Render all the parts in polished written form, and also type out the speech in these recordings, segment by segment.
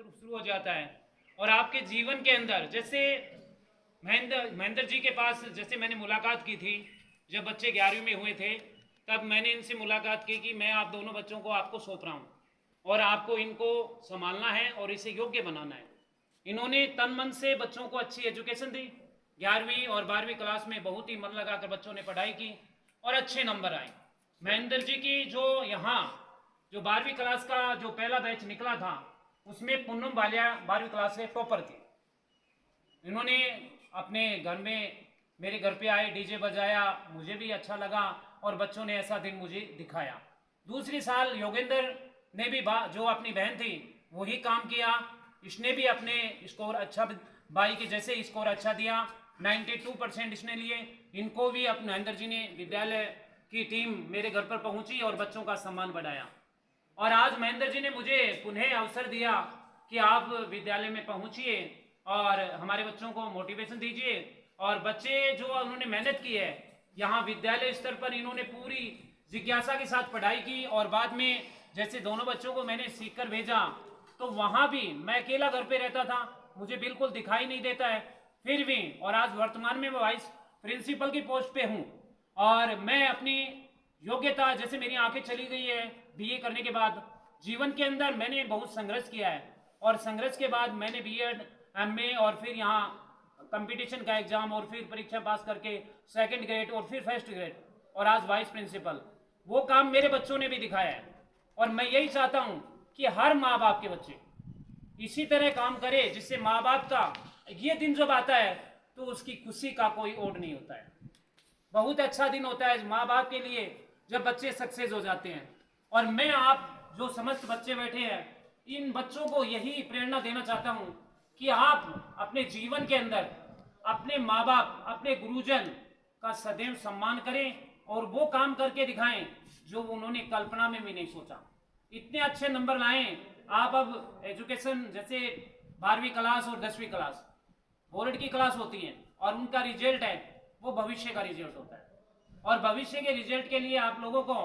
शुरू हो जाता है। और आपके जीवन के अंदर जैसे महेंद्र जी के पास जैसे मैंने मुलाकात की थी, जब बच्चे 11वीं में हुए थे तब मैंने इनसे मुलाकात की कि मैं आप दोनों बच्चों को आपको सौंप रहा हूँ और आपको इनको संभालना है और इसे योग्य बनाना है। इन्होंने तन मन से बच्चों को अच्छी एजुकेशन दी। 11वीं और 12वीं क्लास में बहुत ही मन लगाकर बच्चों ने पढ़ाई की और अच्छे नंबर आए। महेंद्र जी की जो यहाँ जो 12वीं क्लास का जो पहला बैच निकला था उसमें पूनम बालिया 12वीं क्लास से टॉपर थी। इन्होंने अपने घर में मेरे घर पे आए, डीजे बजाया, मुझे भी अच्छा लगा और बच्चों ने ऐसा दिन मुझे दिखाया। दूसरी साल योगेंद्र ने भी जो अपनी बहन थी वही काम किया। इसने भी अपने स्कोर अच्छा, बाई के जैसे स्कोर अच्छा दिया, 92% इसने लिए। इनको भी अपने महेंद्र जी ने विद्यालय की टीम मेरे घर पर पहुंची और बच्चों का सम्मान बढ़ाया। और आज महेंद्र जी ने मुझे पुनः अवसर दिया कि आप विद्यालय में पहुंचिए और हमारे बच्चों को मोटिवेशन दीजिए। और बच्चे जो उन्होंने मेहनत की है, यहाँ विद्यालय स्तर पर इन्होंने पूरी जिज्ञासा के साथ पढ़ाई की। और बाद में जैसे दोनों बच्चों को मैंने सीख कर भेजा तो वहाँ भी मैं अकेला घर पे रहता था, मुझे बिल्कुल दिखाई नहीं देता है, फिर भी। और आज वर्तमान में मैं वाइस प्रिंसिपल की पोस्ट पे हूँ और मैं अपनी योग्यता, जैसे मेरी आंखें चली गई है बीए करने के बाद, जीवन के अंदर मैंने बहुत संघर्ष किया है और संघर्ष के बाद मैंने बीएड, एमए और फिर यहाँ कंपटीशन का एग्जाम और फिर परीक्षा पास करके 2nd ग्रेड और फिर 1st ग्रेड और आज वाइस प्रिंसिपल। वो काम मेरे बच्चों ने भी दिखाया है और मैं यही चाहता हूँ कि हर माँ बाप के बच्चे इसी तरह काम करे, जिससे माँ बाप का ये दिन जब आता है तो उसकी खुशी का कोई ओड नहीं होता है। बहुत अच्छा दिन होता है माँ बाप के लिए जब बच्चे सक्सेस हो जाते हैं। और मैं आप जो समस्त बच्चे बैठे हैं, इन बच्चों को यही प्रेरणा देना चाहता हूँ कि आप अपने जीवन के अंदर अपने माँ बाप, अपने गुरुजन का सदैव सम्मान करें और वो काम करके दिखाएं जो उन्होंने कल्पना में भी नहीं सोचा। इतने अच्छे नंबर लाएं आप। अब एजुकेशन जैसे 12वीं क्लास और 10वीं क्लास बोर्ड की क्लास होती है और उनका रिजल्ट है वो भविष्य का रिजल्ट होता है और भविष्य के रिजल्ट के लिए आप लोगों को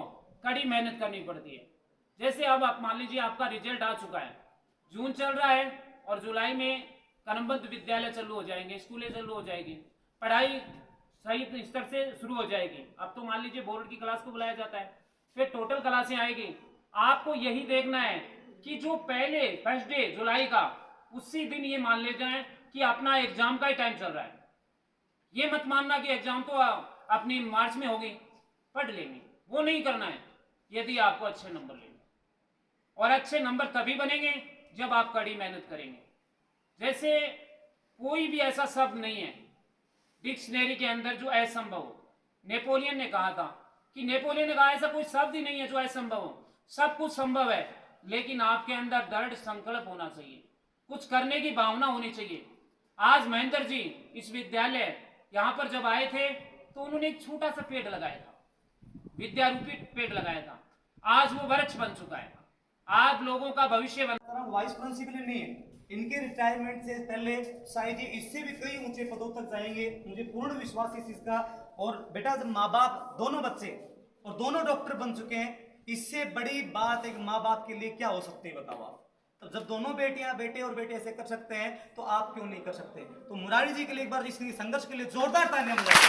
कड़ी मेहनत करनी पड़ती है। जैसे अब आप मान लीजिए आपका रिजल्ट आ चुका है, जून चल रहा है और जुलाई में क्रमबद्ध विद्यालय चालू हो जाएंगे, स्कूलें चालू हो जाएगी, पढ़ाई सही स्तर से शुरू हो जाएगी। अब तो मान लीजिए बोर्ड की क्लास को बुलाया जाता है, फिर टोटल क्लासें आएगी। आपको यही देखना है कि जो पहले 1st डे जुलाई का उसी दिन ये मान ले जाए कि अपना एग्जाम का ही टाइम चल रहा है। ये मत मानना कि एग्जाम तो अपनी मार्च में होगी, पढ़ लेंगे, वो नहीं करना है। यदि आपको अच्छे नंबर लेंगे और अच्छे नंबर तभी बनेंगे जब आप कड़ी मेहनत करेंगे। जैसे कोई भी ऐसा शब्द नहीं है डिक्शनरी के अंदर जो असंभव हो। नेपोलियन ने कहा था कि नेपोलियन ने कहा ऐसा कोई शब्द ही नहीं है जो असंभव हो, सब कुछ संभव है, लेकिन आपके अंदर दृढ़ संकल्प होना चाहिए, कुछ करने की भावना होनी चाहिए। आज महेंद्र जी इस विद्यालय यहाँ पर जब आए थे तो उन्होंने एक छोटा सा पेड़ लगाया था, विद्यारूपी पेड़ लगाया था, आज वो वृक्ष बन चुका है। आप लोगों का भविष्य बन। वाइस प्रिंसिपल नहीं है, इनके रिटायरमेंट से पहले शायद जी इससे भी कई ऊंचे पदों तक जाएंगे, मुझे पूर्ण विश्वास है इस चीज का। और बेटा जब माँ बाप दोनों बच्चे और दोनों डॉक्टर बन चुके हैं, इससे बड़ी बात एक माँ बाप के लिए क्या हो सकती है बताओ आप। तो जब दोनों बेटियां, बेटे और बेटे ऐसे कर सकते हैं तो आप क्यों नहीं कर सकते। तो मुरारी जी के लिए एक बार इस संघर्ष के लिए जोरदार तालियां बजाएं।